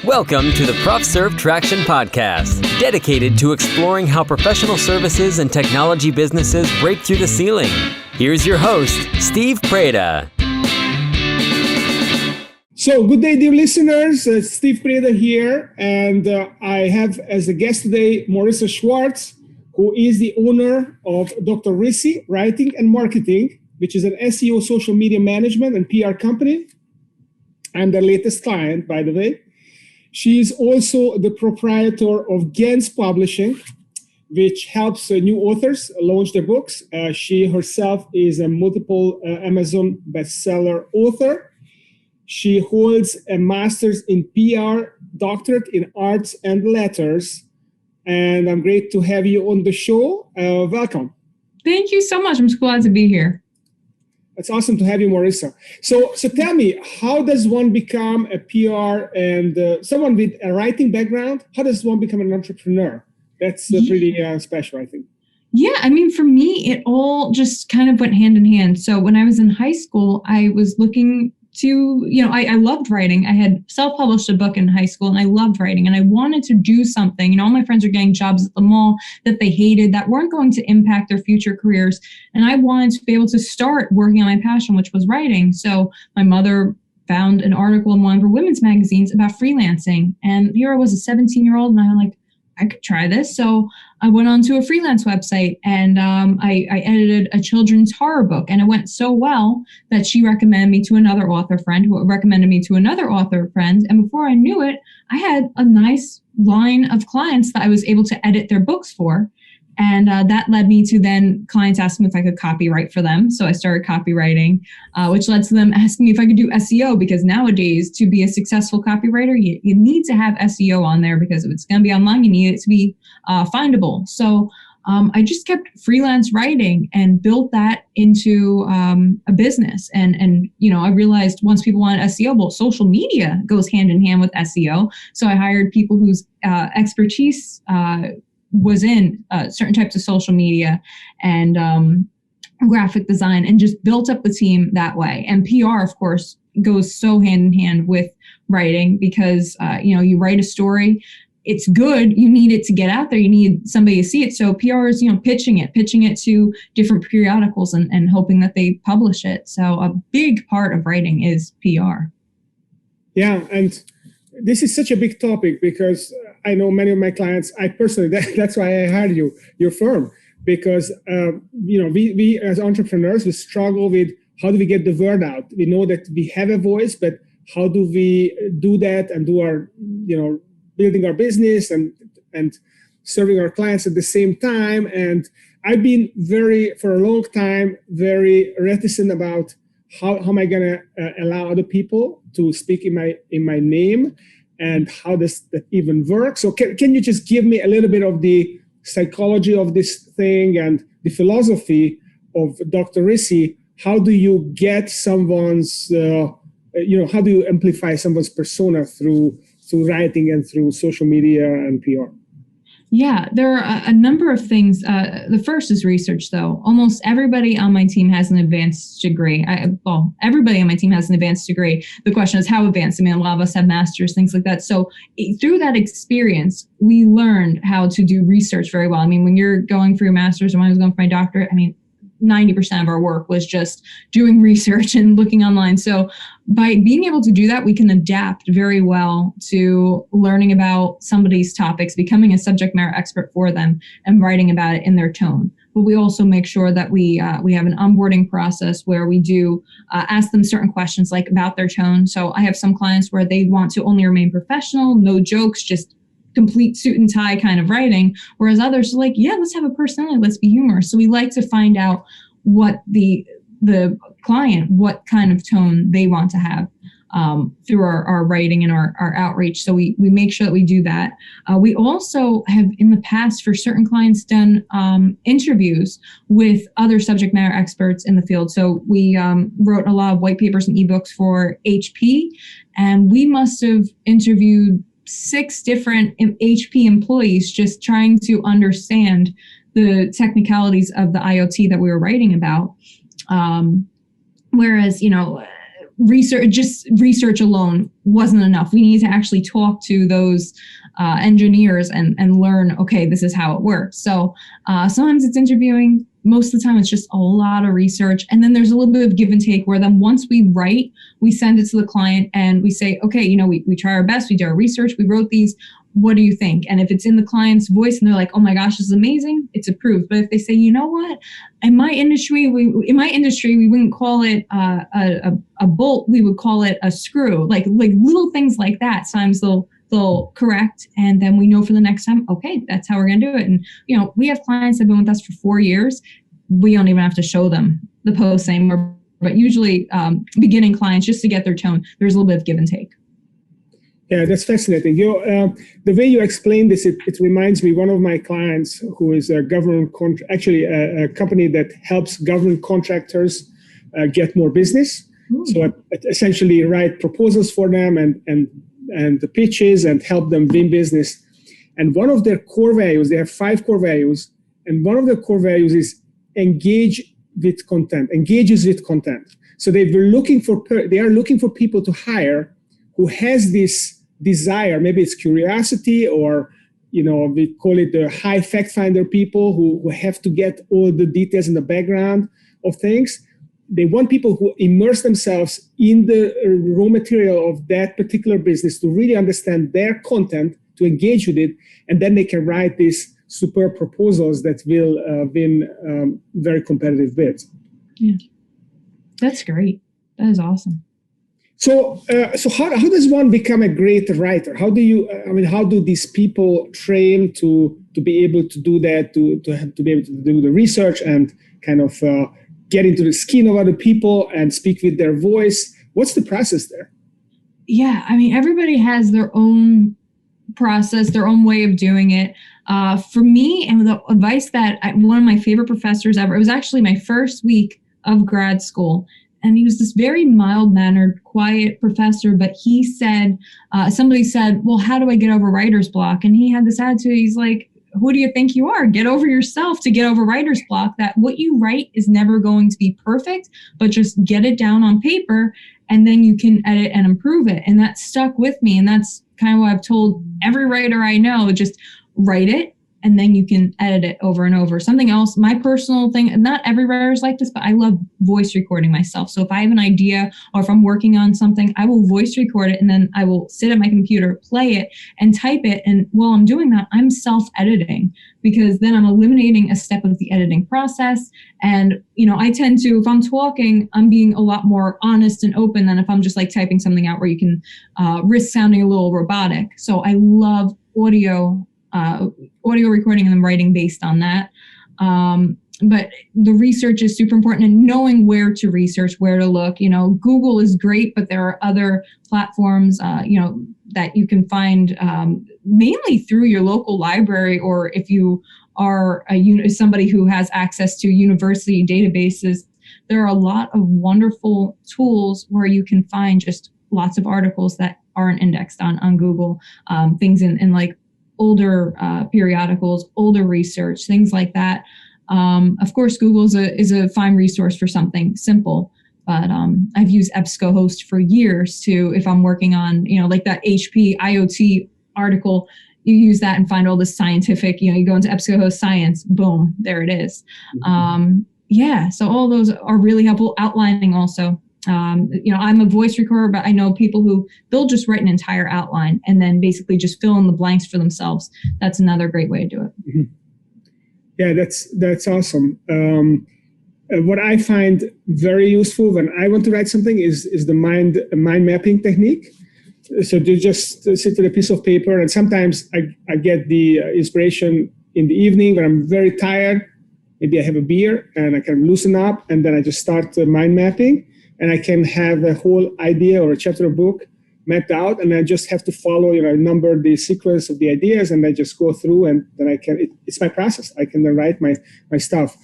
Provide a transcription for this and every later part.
Welcome to the ProfServ Traction Podcast, dedicated to exploring how professional services and technology businesses break through the ceiling. Here's your host, Steve Preda. So, good day, dear listeners. Steve Preda here, and I have as a guest today Morissa Schwartz, who is the owner of Dr. Rissy Writing and Marketing, which is an SEO, social media management, and PR company. I'm their latest client, by the way. She is also the proprietor of Gens Publishing, which helps new authors launch their books. She herself is a multiple Amazon bestseller author. She holds a master's in PR, doctorate in arts and letters. And I'm great to have you on the show. Welcome. Thank you so much. I'm so glad to be here. It's awesome to have you, Morissa. So tell me, how does one become a PR and someone with a writing background? How does one become an entrepreneur? That's pretty special, I think. Yeah, I mean, for me, it all just kind of went hand in hand. So when I was in high school, I was looking to, I loved writing. I had self-published a book in high school and I loved writing and I wanted to do something. All my friends were getting jobs at the mall that they hated, that weren't going to impact their future careers. And I wanted to be able to start working on my passion, which was writing. So my mother found an article in one of her women's magazines about freelancing. And here I was, a 17-year-old, and I'm like, I could try this. So I went onto a freelance website and I edited a children's horror book. And it went so well that she recommended me to another author friend who recommended me to another author friend. And before I knew it, I had a nice line of clients that I was able to edit their books for. And that led me to then clients asking me if I could copyright for them. So I started copywriting, which led to them asking me if I could do SEO, because nowadays to be a successful copywriter, you need to have SEO on there, because if it's going to be online, you need it to be findable. So I just kept freelance writing and built that into a business. And I realized once people wanted SEO, well, social media goes hand in hand with SEO. So I hired people whose expertise was in certain types of social media and graphic design, and just built up the team that way. And PR, of course, goes so hand in hand with writing, because, you write a story, it's good, you need it to get out there, you need somebody to see it. So PR is, pitching it to different periodicals and hoping that they publish it. So a big part of writing is PR. Yeah, and this is such a big topic, because I know many of my clients, I personally, that's why I hired your firm, because, we as entrepreneurs, we struggle with how do we get the word out? We know that we have a voice, but how do we do that and do our, building our business and serving our clients at the same time? And I've been for a long time, very reticent about how am I going to allow other people to speak in my name, and how does that even work? So can you just give me a little bit of the psychology of this thing and the philosophy of Dr. Rissy? How do you get someone's, how do you amplify someone's persona through writing and through social media and PR? Yeah, there are a number of things. The first is research, though. Almost everybody on my team has an advanced degree. Everybody on my team has an advanced degree. The question is how advanced? I mean, a lot of us have masters, things like that. So through that experience, we learned how to do research very well. I mean, when you're going for your master's and when I was going for my doctorate, 90% of our work was just doing research and looking online. So by being able to do that, we can adapt very well to learning about somebody's topics, becoming a subject matter expert for them, and writing about it in their tone. But we also make sure that we have an onboarding process where we do ask them certain questions, like about their tone. So I have some clients where they want to only remain professional, no jokes, just complete suit and tie kind of writing, whereas others are like, yeah, let's have a personality, let's be humorous. So we like to find out what the client, what kind of tone they want to have through our writing and our outreach. So we make sure that we do that. We also have in the past for certain clients done interviews with other subject matter experts in the field. So we wrote a lot of white papers and ebooks for HP, and we must have interviewed 6 different HP employees just trying to understand the technicalities of the IoT that we were writing about. Whereas, research alone wasn't enough. We need to actually talk to those engineers and learn, okay, this is how it works. So sometimes it's interviewing. Most of the time, it's just a lot of research. And then there's a little bit of give and take where then once we write, we send it to the client and we say, okay, we try our best. We do our research. We wrote these. What do you think? And if it's in the client's voice and they're like, oh my gosh, this is amazing, it's approved. But if they say, you know what, in my industry, we wouldn't call it a bolt, we would call it a screw, like little things like that. Sometimes they'll correct. And then we know for the next time, okay, that's how we're going to do it. And, we have clients that have been with us for 4 years. We don't even have to show them the post anymore. But usually beginning clients, just to get their tone, there's a little bit of give and take. Yeah, that's fascinating. The way you explain this, it reminds me one of my clients who is a government a company that helps government contractors get more business. Ooh. So I essentially write proposals for them and the pitches and help them win business. And one of their core values, they have 5 core values, and one of the core values is engages with content. So they are looking for people to hire who has this desire, maybe it's curiosity, or we call it the high fact finder people who have to get all the details in the background of things. They want people who immerse themselves in the raw material of that particular business to really understand their content, to engage with it, and then they can write these superb proposals that will win very competitive bids. Yeah, that's great. That is awesome. So how does one become a great writer? How do these people train to be able to do that, to be able to do the research and kind of get into the skin of other people and speak with their voice? What's the process there? Yeah, everybody has their own process, their own way of doing it. For me, and the advice that one of my favorite professors ever, it was actually my first week of grad school. And he was this very mild-mannered, quiet professor, but he said, somebody said, well, how do I get over writer's block? And he had this attitude, he's like, who do you think you are? Get over yourself to get over writer's block, that what you write is never going to be perfect, but just get it down on paper and then you can edit and improve it. And that stuck with me. And that's kind of what I've told every writer I know, just write it. And then you can edit it over and over. Something else, my personal thing, and not every writer is like this, but I love voice recording myself. So if I have an idea or if I'm working on something, I will voice record it and then I will sit at my computer, play it and type it. And while I'm doing that, I'm self-editing because then I'm eliminating a step of the editing process. And, I tend to, if I'm talking, I'm being a lot more honest and open than if I'm just like typing something out where you can risk sounding a little robotic. So I love audio recording and then writing based on that. But the research is super important and knowing where to research, where to look. Google is great, but there are other platforms, that you can find mainly through your local library, or if you are somebody who has access to university databases, there are a lot of wonderful tools where you can find just lots of articles that aren't indexed on Google, things in like older periodicals, older research, things like that. Of course, Google is a fine resource for something simple, but I've used EBSCOhost for years if I'm working on, like that HP IoT article, you use that and find all this scientific, you go into EBSCOhost science, boom, there it is. So all those are really helpful. Outlining also. I'm a voice recorder, but I know people who they'll just write an entire outline and then basically just fill in the blanks for themselves. That's another great way to do it. Mm-hmm. Yeah, that's awesome. What I find very useful when I want to write something is the mind mapping technique. So you just sit with a piece of paper, and sometimes I get the inspiration in the evening when I'm very tired. Maybe I have a beer and I can loosen up, and then I just start mind mapping. And I can have a whole idea or a chapter of book mapped out, and I just have to follow, number the sequence of the ideas, and I just go through, and then it's my process. I can then write my stuff.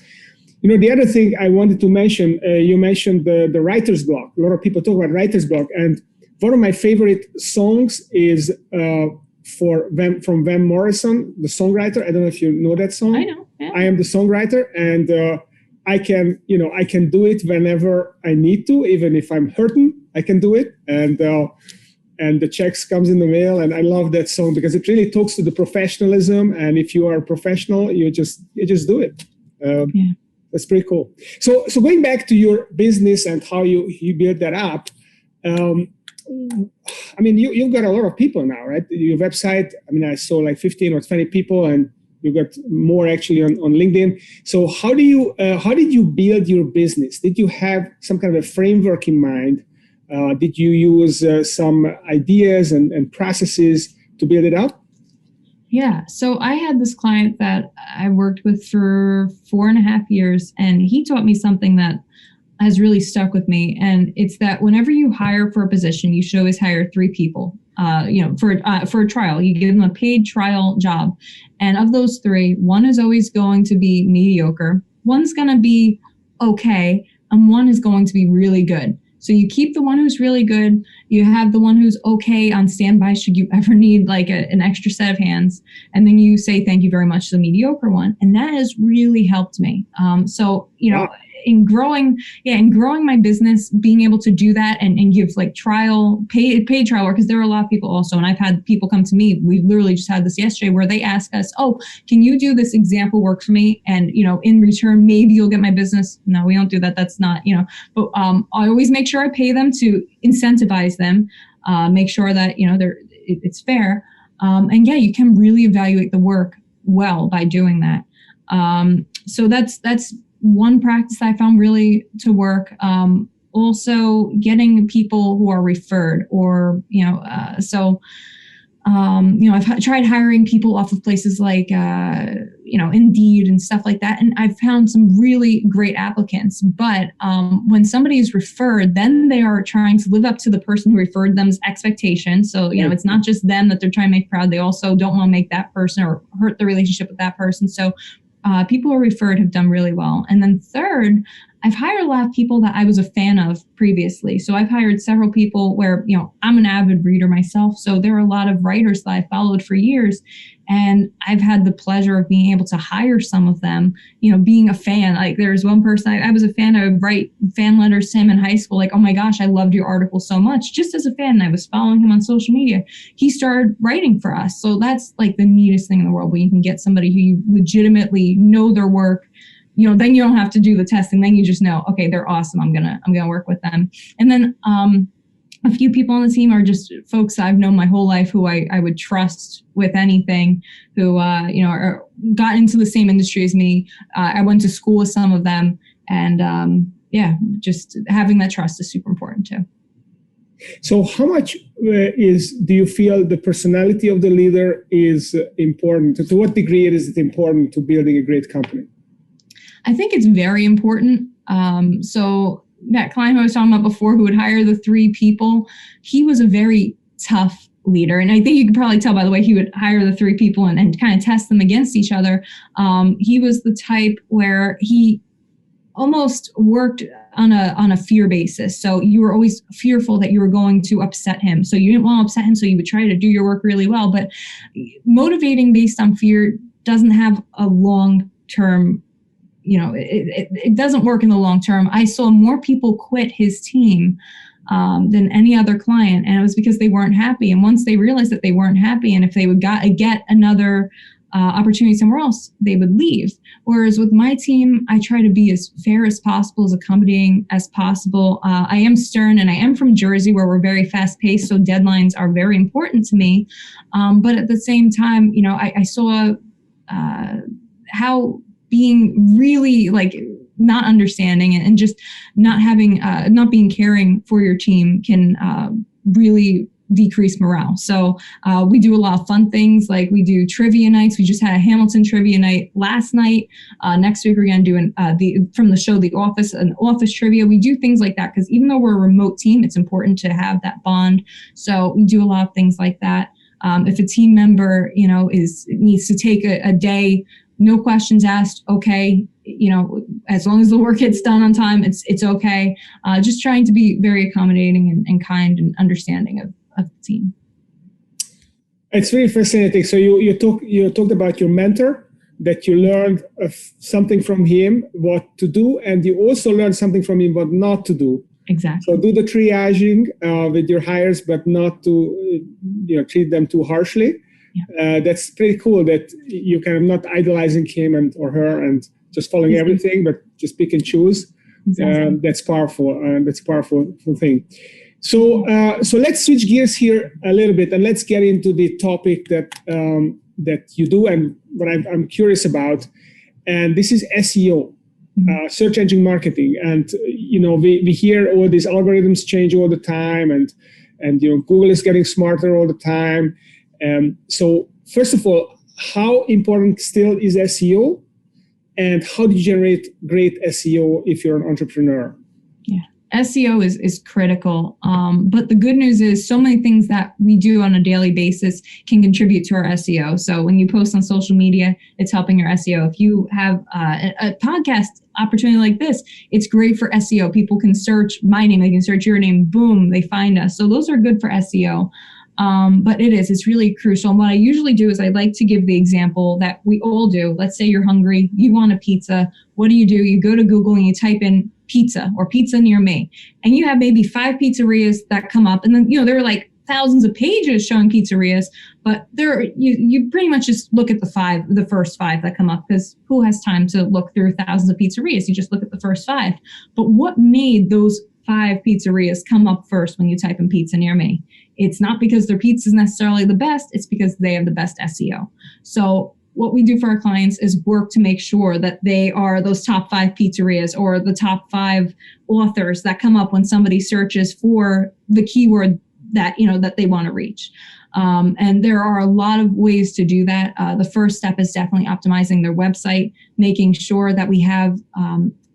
The other thing I wanted to mention, you mentioned the writer's block. A lot of people talk about writer's block, and one of my favorite songs is from Van Morrison, the songwriter. I don't know if you know that song. I know. Yeah. I am the songwriter, and I can do it whenever I need to, even if I'm hurting. I can do it. And the checks comes in the mail. And I love that song because it really talks to the professionalism. And if you are a professional, you just do it. That's pretty cool. So going back to your business and how you build that up, I mean, you've got a lot of people now, right? Your website, I mean, I saw like 15 or 20 people, and you got more actually on LinkedIn. So how did you build your business? Did you have some kind of a framework in mind? Did you use some ideas and processes to build it up? Yeah. So I had this client that I worked with for 4.5 years, and he taught me something that has really stuck with me. And it's that whenever you hire for a position, you should always hire 3 people, for a trial. You give them a paid trial job. And of those 3, one is always going to be mediocre, one's going to be okay, and one is going to be really good. So you keep the one who's really good. You have the one who's okay on standby should you ever need like an extra set of hands. And then you say thank you very much to the mediocre one. And that has really helped me. Wow. in growing my business, being able to do that and give like paid trial work, because there are a lot of people also, and I've had people come to me, we literally just had this yesterday, where they ask us, oh, can you do this example work for me? And, in return, maybe you'll get my business. No, we don't do that. That's not, but I always make sure I pay them to incentivize them, make sure that, it's fair. And yeah, you can really evaluate the work well by doing that. So that's one practice I found really to work. Also getting people who are referred, or, I've tried hiring people off of places like, Indeed and stuff like that. And I've found some really great applicants. But when somebody is referred, then they are trying to live up to the person who referred them's expectations. So, it's not just them that they're trying to make proud. They also don't want to make that person or hurt the relationship with that person. So people who are referred have done really well. And then third, I've hired a lot of people that I was a fan of previously. So I've hired several people where, I'm an avid reader myself. So there are a lot of writers that I followed for years. And I've had the pleasure of being able to hire some of them, being a fan. Like there's one person, I was a fan. I would write fan letters to him in high school. Like, oh my gosh, I loved your article so much. Just as a fan, I was following him on social media. He started writing for us. So that's like the neatest thing in the world, where you can get somebody who you legitimately know their work. Then you don't have to do the testing. Then you just know, okay, they're awesome. I'm gonna work with them. And then a few people on the team are just folks I've known my whole life, who I would trust with anything, who got into the same industry as me. I went to school with some of them, and just having that trust is super important too. So how much do you feel the personality of the leader is important? To what degree is it important to building a great company? I think it's very important. So that client I was talking about before, who would hire the 3 people, he was a very tough leader. And I think you could probably tell by the way he would hire the 3 people and kind of test them against each other. He was the type where he almost worked on a fear basis. So you were always fearful that you were going to upset him. So you didn't want to upset him. So you would try to do your work really well. But motivating based on fear doesn't have a long-term, it doesn't work in the long term. I saw more people quit his team than any other client. And it was because they weren't happy. And once they realized that they weren't happy, and if they would get another opportunity somewhere else, they would leave. Whereas with my team, I try to be as fair as possible, as accommodating as possible. I am stern, and I am from Jersey, where we're very fast paced. So deadlines are very important to me. But at the same time, I saw how being really like not understanding and just not having, not being caring for your team can really decrease morale. So we do a lot of fun things, like we do trivia nights. We just had a Hamilton trivia night last night. Next week we're going to do from the show The Office, an office trivia. We do things like that because even though we're a remote team, it's important to have that bond. So we do a lot of things like that. If a team member, needs to take a day, no questions asked, okay, as long as the work gets done on time, it's okay. Just trying to be very accommodating and kind and understanding of the team. It's really fascinating. So you talked about your mentor, that you learned something from him, what to do, and you also learned something from him what not to do. Exactly. So do the triaging with your hires, but not to treat them too harshly. Yeah. That's pretty cool that you kind of not idolizing him or her and just following everything, but just pick and choose. Exactly. That's powerful. That's a powerful thing. So let's switch gears here a little bit, and let's get into the topic that you do and what I'm curious about. And this is SEO, search engine marketing. And we hear all these algorithms change all the time, and Google is getting smarter all the time. So first of all, how important still is SEO, and how do you generate great SEO if you're an entrepreneur? Yeah, SEO is critical. But the good news is so many things that we do on a daily basis can contribute to our SEO. So when you post on social media, it's helping your SEO. If you have a podcast opportunity like this, it's great for SEO. People can search my name, they can search your name, boom, they find us. So those are good for SEO. But it's really crucial. And what I usually do is I like to give the example that we all do. Let's say you're hungry, you want a pizza. What do? You go to Google and you type in pizza or pizza near me. And you have maybe 5 pizzerias that come up. And then, there are like thousands of pages showing pizzerias, but you pretty much just look at the first 5 that come up, because who has time to look through thousands of pizzerias? You just look at the first 5. But what made those 5 pizzerias come up first when you type in pizza near me? It's not because their pizza is necessarily the best, it's because they have the best SEO. So what we do for our clients is work to make sure that they are those top 5 pizzerias or the top 5 authors that come up when somebody searches for the keyword that they want to reach. And there are a lot of ways to do that. The first step is definitely optimizing their website, making sure that we have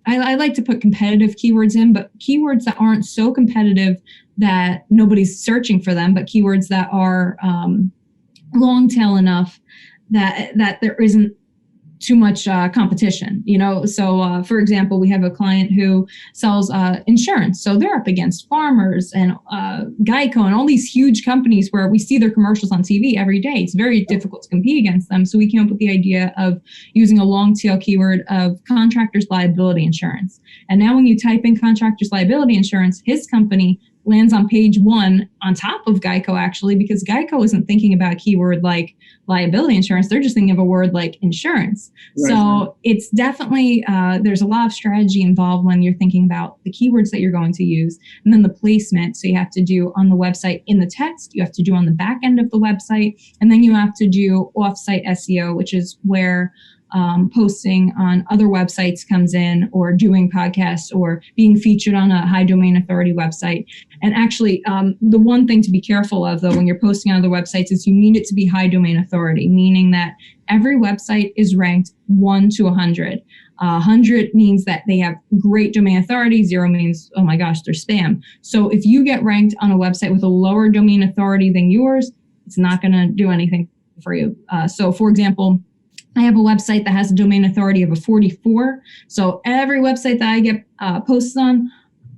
I like to put competitive keywords in, but keywords that aren't so competitive that nobody's searching for them, but keywords that are long tail enough that there isn't too much competition, So, for example, we have a client who sells insurance. So they're up against Farmers and Geico and all these huge companies where we see their commercials on TV every day. It's very difficult to compete against them. So we came up with the idea of using a long tail keyword of contractors liability insurance. And now when you type in contractors liability insurance, his company lands on page 1 on top of Geico, actually, because Geico isn't thinking about a keyword like liability insurance. They're just thinking of a word like insurance. Right. So it's definitely, there's a lot of strategy involved when you're thinking about the keywords that you're going to use, and then the placement. So you have to do on the website in the text, you have to do on the back end of the website, and then you have to do offsite SEO, which is where posting on other websites comes in, or doing podcasts, or being featured on a high domain authority website. And actually, the one thing to be careful of, though, when you're posting on other websites is you need it to be high domain authority, meaning that every website is ranked 1 to 100. 100 means that they have great domain authority. 0 means, oh my gosh, they're spam. So if you get ranked on a website with a lower domain authority than yours, it's not going to do anything for you. So for example, I have a website that has a domain authority of a 44. So every website that I get posted on,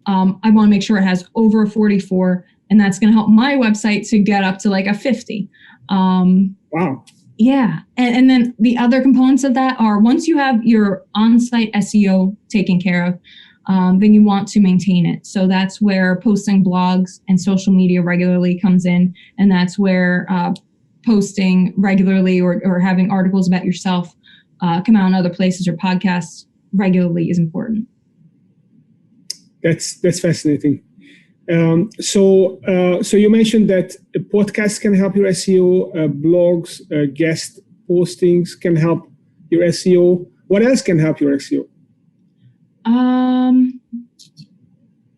I want to make sure it has over a 44, and that's going to help my website to get up to like a 50. Wow. Yeah. And then the other components of that are, once you have your on-site SEO taken care of, then you want to maintain it. So that's where posting blogs and social media regularly comes in. And that's where posting regularly or having articles about yourself come out in other places or podcasts regularly is important. That's fascinating. So you mentioned that podcasts can help your SEO, blogs, guest postings can help your SEO. What else can help your SEO?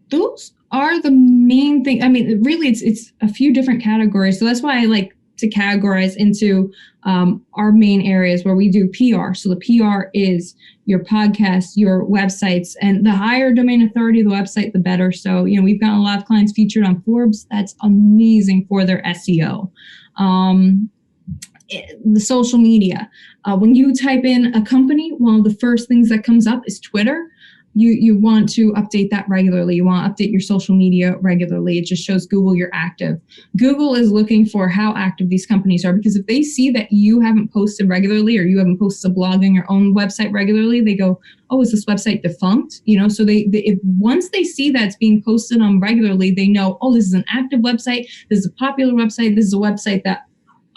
Those are the main thing. I mean, really, it's a few different categories. So that's why I like to categorize into our main areas where we do PR. So the PR is your podcast, your websites, and the higher domain authority of the website, the better. So, we've gotten a lot of clients featured on Forbes. That's amazing for their SEO. The social media. When you type in a company, one of the first things that comes up is Twitter. you want to update that regularly. You want to update your social media regularly. It just shows Google you're active. Google is looking for how active these companies are, because if they see that you haven't posted regularly or you haven't posted a blog on your own website regularly, they go, oh, is this website defunct? So if once they see that it's being posted on regularly, they know, oh, this is an active website. This is a popular website. This is a website that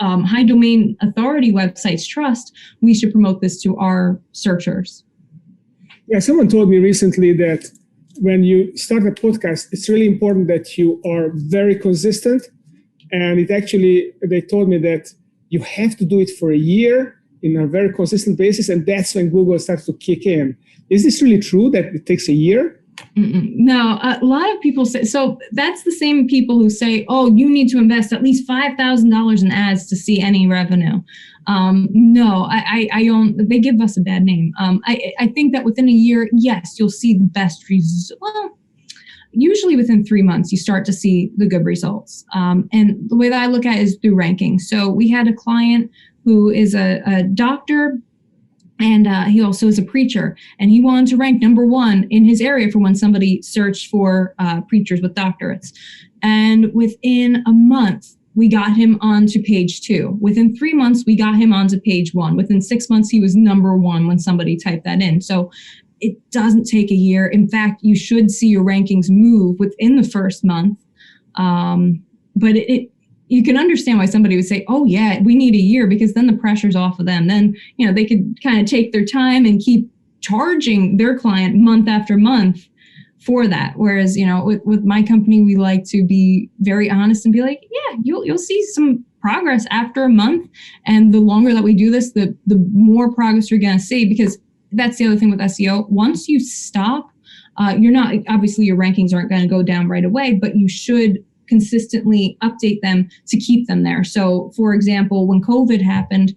high domain authority websites trust. We should promote this to our searchers. Yeah, someone told me recently that when you start a podcast, it's really important that you are very consistent. And they told me that you have to do it for a year in a very consistent basis. And that's when Google starts to kick in. Is this really true that it takes a year? No, a lot of people say, so that's the same people who say, oh, you need to invest at least $5,000 in ads to see any revenue. No, they give us a bad name. I think that within a year, yes, you'll see the best results. Well, usually within 3 months, you start to see the good results. And the way that I look at it is through ranking. So we had a client who is a doctor, and he also is a preacher, and he wanted to rank number 1 in his area for when somebody searched for preachers with doctorates. And within a month, we got him onto page 2. Within 3 months, we got him onto page 1. Within 6 months, he was number 1 when somebody typed that in. So it doesn't take a year. In fact, you should see your rankings move within the first month. But you can understand why somebody would say, oh yeah, we need a year, because then the pressure's off of them. Then, they could kind of take their time and keep charging their client month after month for that. Whereas, with my company, we like to be very honest and be like, yeah, you'll see some progress after a month. And the longer that we do this, the more progress you're going to see, because that's the other thing with SEO. Once you stop, obviously your rankings aren't going to go down right away, but you should consistently update them to keep them there. So, for example, when COVID happened,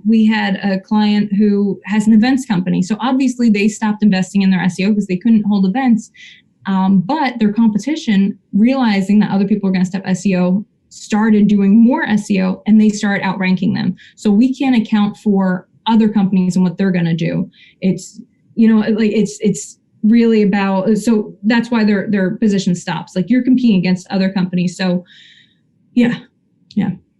we had a client who has an events company. So obviously they stopped investing in their SEO because they couldn't hold events. But their competition, realizing that other people were going to step SEO, started doing more SEO, and they started outranking them. So we can't account for other companies and what they're going to do. It's really about, so that's why their position stops. Like, you're competing against other companies. So yeah.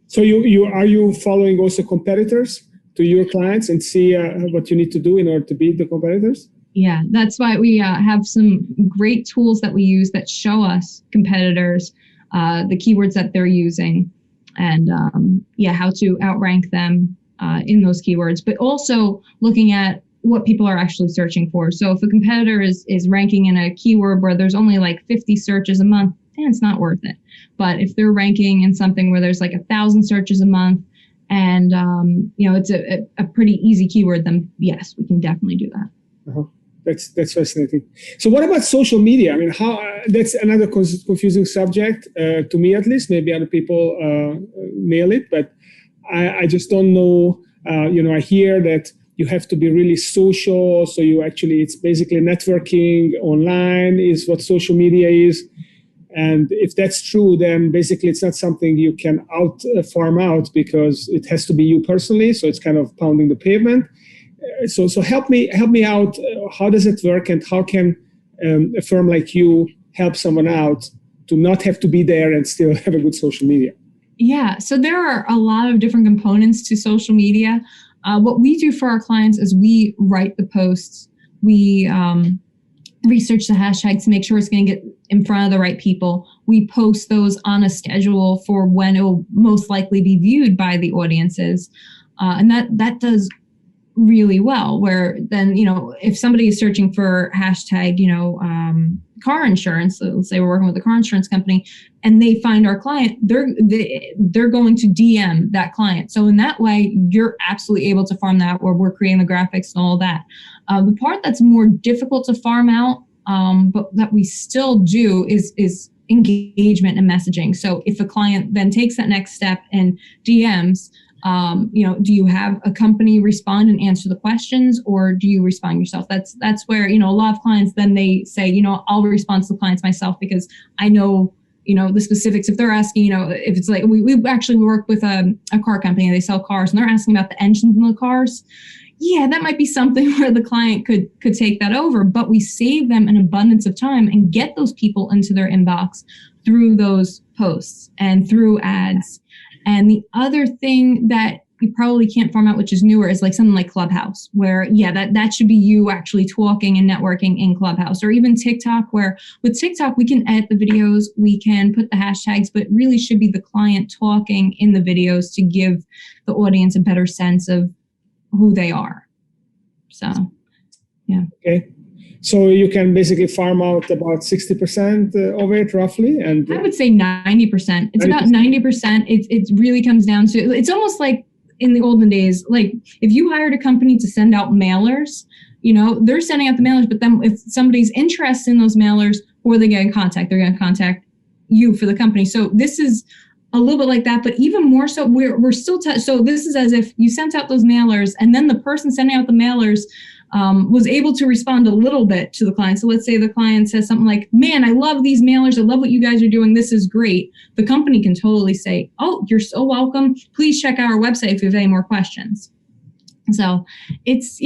So are you following also competitors to your clients and see what you need to do in order to beat the competitors? Yeah, that's why we have some great tools that we use that show us competitors, the keywords that they're using, and how to outrank them in those keywords, but also looking at what people are actually searching for. So if a competitor is ranking in a keyword where there's only like 50 searches a month, then it's not worth it. But if they're ranking in something where there's like 1,000 searches a month, and it's a pretty easy keyword, then yes, we can definitely do that. Uh-huh. That's fascinating. So what about social media? I mean, that's another confusing subject to me, at least. Maybe other people nail it, but I just don't know. I hear that you have to be really social. So it's basically networking online is what social media is. And if that's true, then basically it's not something you can farm out, because it has to be you personally. So it's kind of pounding the pavement. So help me out. How does it work, and how can a firm like you help someone out to not have to be there and still have a good social media? Yeah, so there are a lot of different components to social media. What we do for our clients is we write the posts. We research the hashtags to make sure it's going to get in front of the right people. We post those on a schedule for when it will most likely be viewed by the audiences. And that does really well, where then, if somebody is searching for hashtag, car insurance, so let's say we're working with a car insurance company, and they find our client, they're going to DM that client. So in that way, you're absolutely able to farm that, where we're creating the graphics and all that. The part that's more difficult to farm out, but that we still do is engagement and messaging. So if a client then takes that next step and DMs, do you have a company respond and answer the questions, or do you respond yourself? That's where, a lot of clients, then they say, I'll respond to the clients myself, because I know, the specifics. If they're asking, if it's like, we actually work with a car company, they sell cars, and they're asking about the engines in the cars. yeah, that might be something where the client could take that over, but we save them an abundance of time and get those people into their inbox through those posts and through ads. And the other thing that you probably can't farm out, which is newer, is like something like Clubhouse, where, that should be you actually talking and networking in Clubhouse, or even TikTok, where with TikTok, we can edit the videos, we can put the hashtags, but it really should be the client talking in the videos to give the audience a better sense of who they are. So, yeah. Okay. So you can basically farm out about 60% of it roughly. And I would say 90%. It's 90%. About 90%. It really comes down to, it's almost like in the olden days, like if you hired a company to send out mailers, they're sending out the mailers, but then if somebody's interested in those mailers, who are they going to contact? They're going to contact you for the company. So this is a little bit like that, but even more so, we're still, so this is as if you sent out those mailers and then the person sending out the mailers was able to respond a little bit to the client. So let's say the client says something like, man, I love these mailers. I love what you guys are doing. This is great. The company can totally say, oh, you're so welcome. Please check out our website if you have any more questions. So it's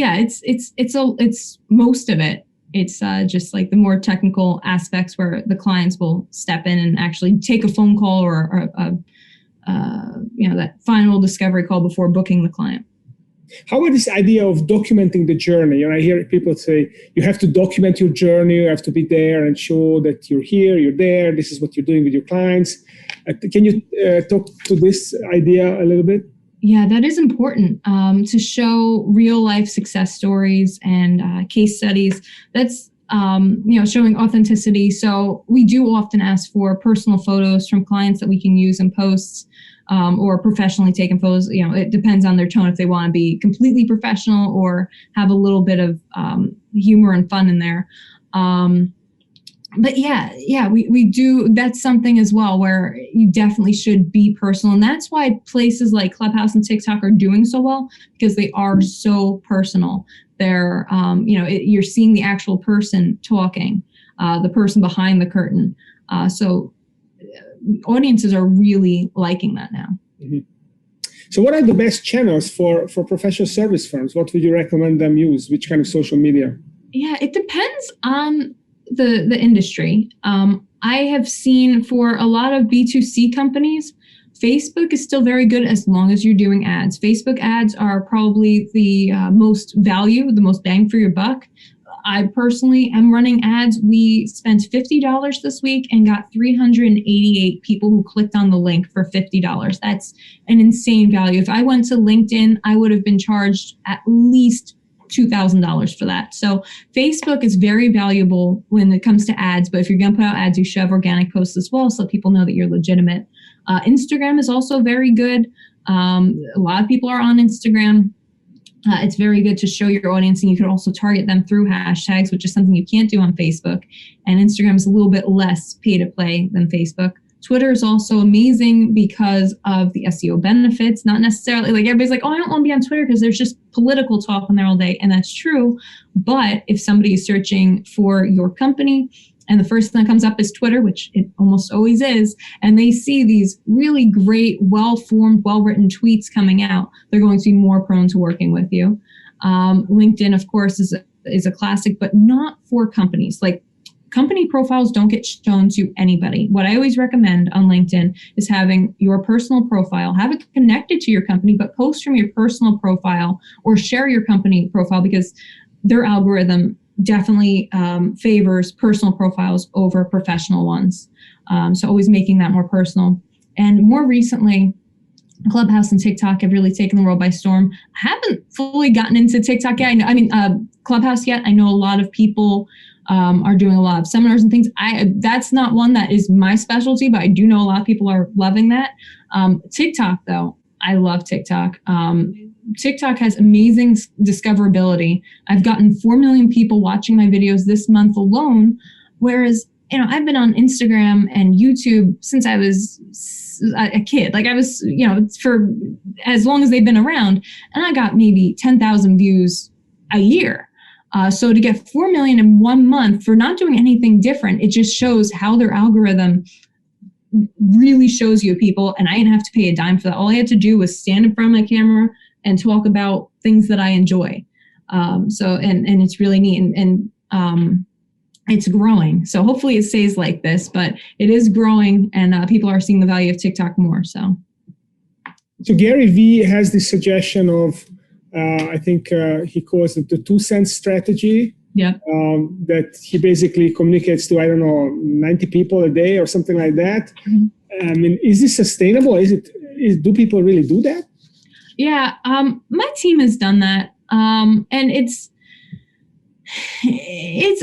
most of it. It's just like the more technical aspects where the clients will step in and actually take a phone call or that final discovery call before booking the client. How about this idea of documenting the journey? I hear people say you have to document your journey, you have to be there and show that you're here, you're there, this is what you're doing with your clients. Can you talk to this idea a little bit? Yeah, that is important to show real life success stories and case studies. That's showing authenticity. So we do often ask for personal photos from clients that we can use in posts. Or professionally taken photos. It depends on their tone if they want to be completely professional or have a little bit of humor and fun in there. But we do. That's something as well where you definitely should be personal, and that's why places like Clubhouse and TikTok are doing so well, because they are so personal. They're you're seeing the actual person talking, the person behind the curtain. So audiences are really liking that now. Mm-hmm. So what are the best channels for professional service firms? What would you recommend them use? Which kind of social media? Yeah, it depends on the industry. I have seen for a lot of B2C companies, Facebook is still very good as long as you're doing ads. Facebook ads are probably the most value, the most bang for your buck. I personally am running ads. We spent $50 this week and got 388 people who clicked on the link for $50. That's an insane value. If I went to LinkedIn, I would have been charged at least $2,000 for that. So Facebook is very valuable when it comes to ads, but if you're going to put out ads, you should have organic posts as well so people know that you're legitimate. Instagram is also very good. A lot of people are on Instagram. It's very good to show your audience, and you can also target them through hashtags, which is something you can't do on Facebook. And Instagram is a little bit less pay to play than Facebook. Twitter is also amazing because of the SEO benefits. Not necessarily like everybody's like, oh, I don't want to be on Twitter because there's just political talk on there all day. And that's true. But if somebody is searching for your company and the first thing that comes up is Twitter, which it almost always is, and they see these really great, well-formed, well-written tweets coming out, they're going to be more prone to working with you. LinkedIn, of course, is a classic, but not for companies. Like, company profiles don't get shown to anybody. What I always recommend on LinkedIn is having your personal profile, have it connected to your company, but post from your personal profile or share your company profile, because their algorithm definitely favors personal profiles over professional ones. So always making that more personal. And more recently, Clubhouse and TikTok have really taken the world by storm. I haven't fully gotten into TikTok yet. Clubhouse yet. I know a lot of people are doing a lot of seminars and things. That's not one that is my specialty, but I do know a lot of people are loving that. TikTok, though, I love TikTok. TikTok has amazing discoverability. I've gotten 4 million people watching my videos this month alone, whereas I've been on Instagram and YouTube since I was a kid. Like I was, for as long as they've been around, and I got maybe 10,000 views a year. So to get 4 million in 1 month for not doing anything different, it just shows how their algorithm really shows you people. And I didn't have to pay a dime for that. All I had to do was stand in front of my camera and talk about things that I enjoy. So it's really neat and it's growing. So hopefully it stays like this, but it is growing and people are seeing the value of TikTok more. So Gary Vee has this suggestion of, I think he calls it the 2 cent strategy. Yeah. That he basically communicates to, 90 people a day or something like that. Mm-hmm. I mean, is this sustainable? Do people really do that? Yeah. My team has done that. And it's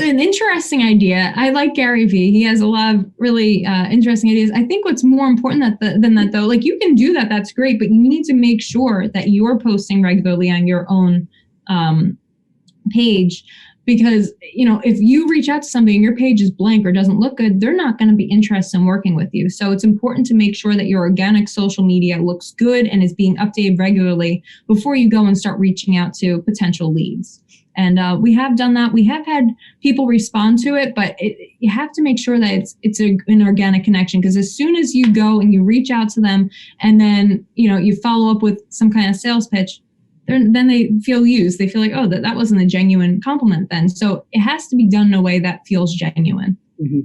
an interesting idea. I like Gary Vee. He has a lot of really interesting ideas. I think what's more important than that, though, like you can do that. That's great. But you need to make sure that you're posting regularly on your own page. Because, if you reach out to somebody and your page is blank or doesn't look good, they're not going to be interested in working with you. So it's important to make sure that your organic social media looks good and is being updated regularly before you go and start reaching out to potential leads. And we have done that. We have had people respond to it, but you have to make sure that it's an organic connection. Because as soon as you go and you reach out to them and then, you follow up with some kind of sales pitch, then they feel used. They feel like, oh, that wasn't a genuine compliment then. So it has to be done in a way that feels genuine. Mm-hmm.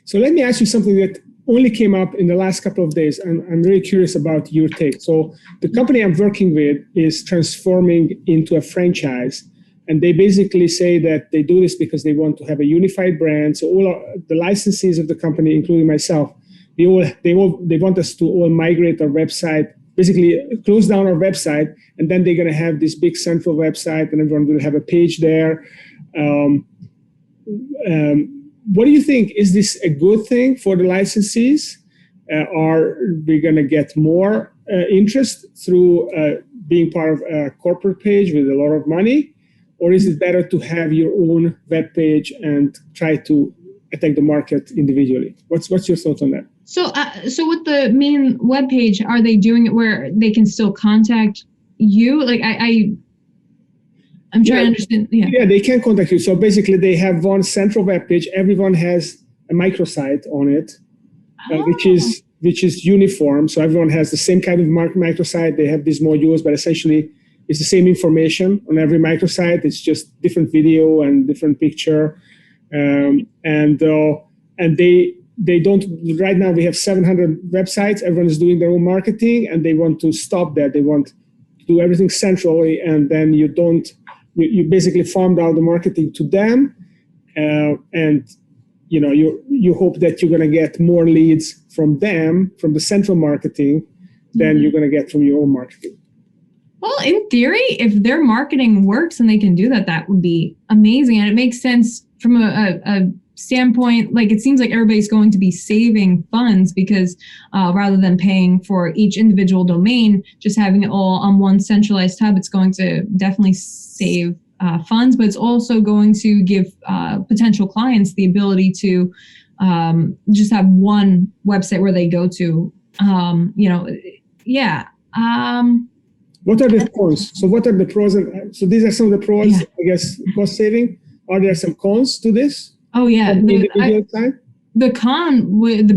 So let me ask you something that only came up in the last couple of days. And I'm really curious about your take. So the company I'm working with is transforming into a franchise. And they basically say that they do this because they want to have a unified brand. So all the licensees of the company, including myself, they want us to all migrate our website, basically close down our website, and then they're going to have this big central website and everyone will have a page there. What do you think? Is this a good thing for the licensees? Are we going to get more interest through being part of a corporate page with a lot of money? Or is it better to have your own web page and try to attack the market individually? What's your thoughts on that? So with the main webpage, are they doing it where they can still contact you? Like I'm trying to understand. Yeah, they can contact you. So basically, they have one central webpage. Everyone has a microsite on it, which is uniform. So everyone has the same kind of microsite. They have these modules, but essentially, it's the same information on every microsite. It's just different video and different picture, and they don't. Right now, we have 700 websites. Everyone is doing their own marketing, and they want to stop that. They want to do everything centrally, and then you basically farmed out the marketing to them, and you hope that you're going to get more leads from them, from the central marketing, than you're going to get from your own marketing. Well, in theory, if their marketing works and they can do that, that would be amazing. And it makes sense from a standpoint, like it seems like everybody's going to be saving funds because rather than paying for each individual domain, just having it all on one centralized hub, it's going to definitely save funds, but it's also going to give potential clients the ability to just have one website where they go to, What are the cons? So what are the pros? So these are some of the pros, I guess, cost saving. Are there some cons to this? Oh, yeah. The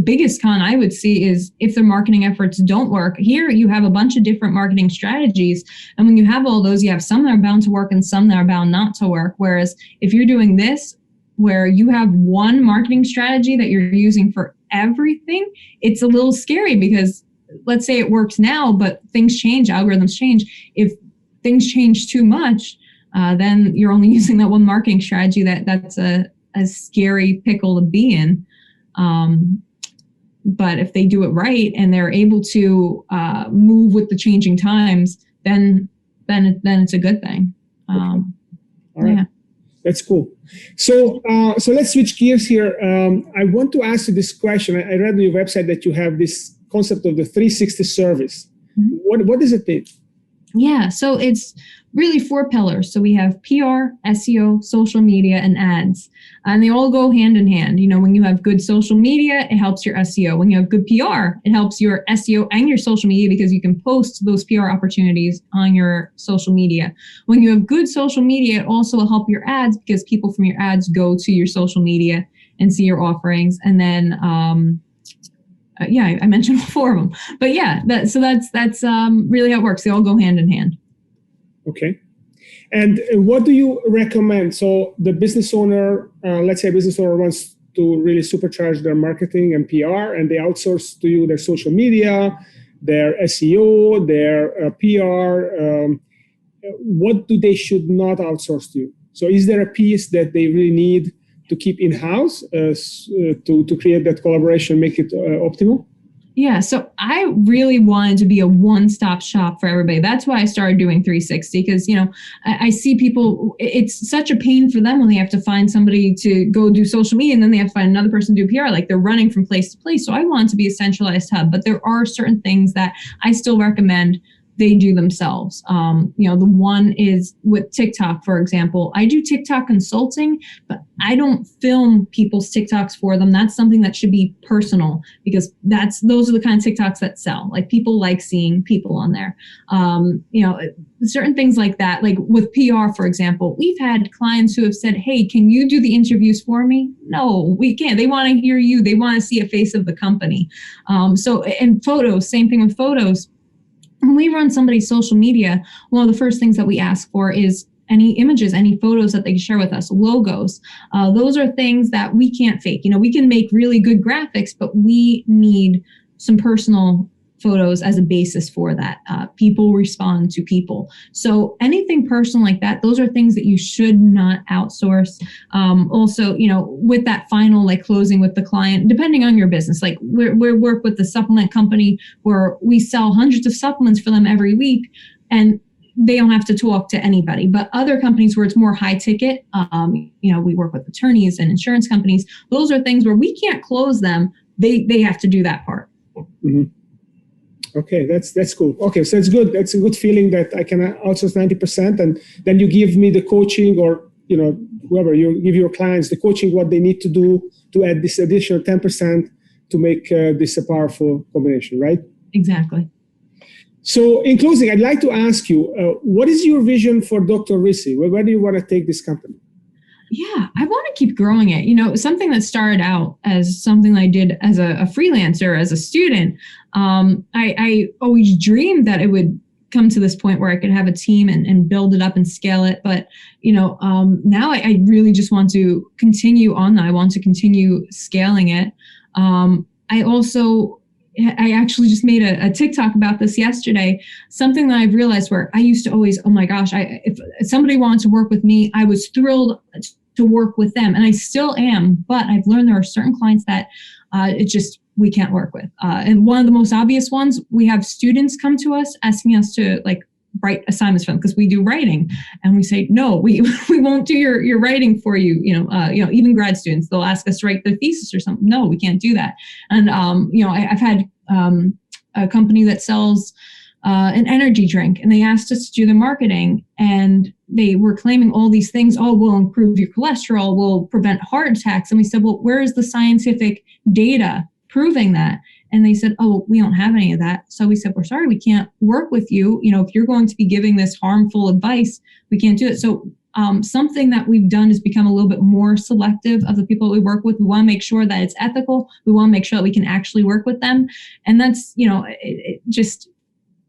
biggest con I would see is if their marketing efforts don't work. Here you have a bunch of different marketing strategies. And when you have all those, you have some that are bound to work and some that are bound not to work. Whereas if you're doing this, where you have one marketing strategy that you're using for everything, it's a little scary because let's say it works now, but things change, algorithms change. If things change too much, then you're only using that one marketing strategy. That's a scary pickle to be in. But if they do it right and they're able to move with the changing times, then it's a good thing. All right. Yeah. That's cool. So let's switch gears here. I want to ask you this question. I read on your website that you have this concept of the 360 service. Mm-hmm. What does it mean? Yeah, so it's really 4 pillars. So we have PR, SEO, social media, and ads. And they all go hand in hand. When you have good social media, it helps your SEO. When you have good PR, it helps your SEO and your social media because you can post those PR opportunities on your social media. When you have good social media, it also will help your ads because people from your ads go to your social media and see your offerings. And then I mentioned 4 of them, but that's really how it works. They all go hand in hand. Okay. And what do you recommend? So the business owner, let's say a business owner wants to really supercharge their marketing and PR, and they outsource to you their social media, their SEO, their PR. What do they should not outsource to you? So is there a piece that they really need to keep in-house to create that collaboration, make it optimal? Yeah, so I really wanted to be a one-stop shop for everybody. That's why I started doing 360, because, I see people, it's such a pain for them when they have to find somebody to go do social media, and then they have to find another person to do PR, like they're running from place to place. So I want to be a centralized hub, but there are certain things that I still recommend they do themselves. The one is with TikTok, for example. I do TikTok consulting, but I don't film people's TikToks for them. That's something that should be personal, because those are the kind of TikToks that sell. Like, people like seeing people on there. Certain things like that. Like with PR, for example, we've had clients who have said, "Hey, can you do the interviews for me?" No, we can't. They want to hear you. They want to see a face of the company. And photos, same thing with photos. When we run somebody's social media, one of the first things that we ask for is any images, any photos that they can share with us, logos. Those are things that we can't fake. We can make really good graphics, but we need some personal photos as a basis for that. People respond to people. So anything personal like that, those are things that you should not outsource. Also, with that final closing with the client, depending on your business, like we work with the supplement company where we sell hundreds of supplements for them every week, and they don't have to talk to anybody. But other companies where it's more high ticket, we work with attorneys and insurance companies. Those are things where we can't close them. They have to do that part. Mm-hmm. Okay, that's cool. Okay, so it's good. That's a good feeling that I can outsource 90%, and then you give me the coaching, or whoever, you give your clients the coaching, what they need to do to add this additional 10% to make this a powerful combination, right? Exactly. So in closing, I'd like to ask you, what is your vision for Dr. Rissy? Where do you want to take this company? Yeah, I want to keep growing it. Something that started out as something I did as a freelancer, as a student. I always dreamed that it would come to this point where I could have a team and build it up and scale it. But, now I really just want to continue on that. I want to continue scaling it. I actually just made a TikTok about this yesterday, something that I've realized where I used to always, oh my gosh, if somebody wanted to work with me, I was thrilled to work with them. And I still am, but I've learned there are certain clients that we can't work with. And one of the most obvious ones, we have students come to us asking us to write assignments for them because we do writing, and we say, no, we won't do your writing for you. Even grad students, they'll ask us to write their thesis or something. No, we can't do that. And I've had a company that sells an energy drink, and they asked us to do the marketing, and they were claiming all these things. Oh, we'll improve your cholesterol, we'll prevent heart attacks. And we said, well, where is the scientific data proving that? And they said, oh, we don't have any of that. So we said, we're sorry, we can't work with you. If you're going to be giving this harmful advice, we can't do it. So something that we've done is become a little bit more selective of the people that we work with. We want to make sure that it's ethical. We want to make sure that we can actually work with them. And that's,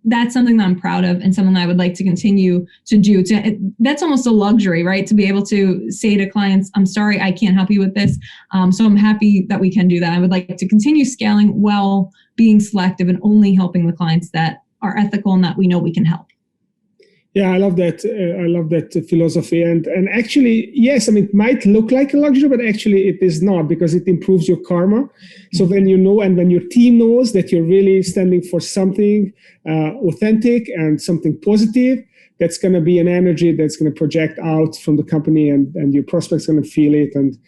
that's something that I'm proud of, and something that I would like to continue to do. That's almost a luxury, right? To be able to say to clients, I'm sorry, I can't help you with this. So I'm happy that we can do that. I would like to continue scaling while being selective and only helping the clients that are ethical and that we know we can help. Yeah, I love that. I love that philosophy. And actually, yes, it might look like a luxury, but actually it is not, because it improves your karma. So when you know, and when your team knows that you're really standing for something authentic and something positive, that's going to be an energy that's going to project out from the company, and your prospects going to feel it. And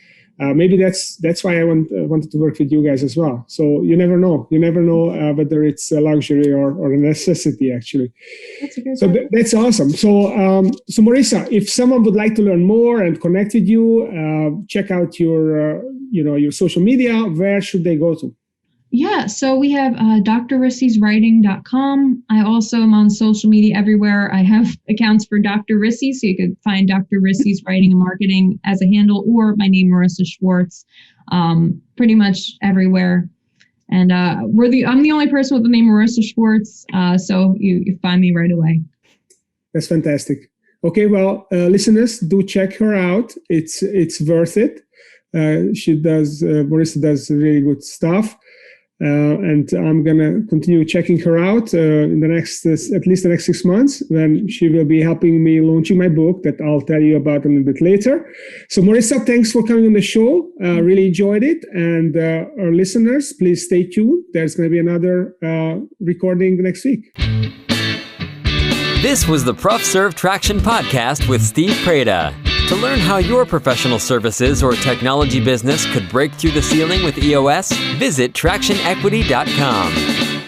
maybe that's why I wanted to work with you guys as well. So you never know. Whether it's a luxury or a necessity, actually. That's awesome. So Morissa, if someone would like to learn more and connect with you, check out your social media, where should they go to? Yeah, so we have drrissyswriting.com. I also am on social media everywhere. I have accounts for Dr. Rissy, so you could find Dr. Rissy's Writing and Marketing as a handle, or my name, Morissa Schwartz, pretty much everywhere. And I'm the only person with the name Morissa Schwartz, so you find me right away. That's fantastic. Okay, well, listeners, do check her out. It's worth it. Morissa does really good stuff. And I'm going to continue checking her out in the next, at least the next 6 months, when she will be helping me launching my book that I'll tell you about a little bit later. So Morissa, thanks for coming on the show. Really enjoyed it. And our listeners, please stay tuned. There's going to be another recording next week. This was the ProfServ Traction Podcast with Steve Preda. To learn how your professional services or technology business could break through the ceiling with EOS, visit tractionequity.com.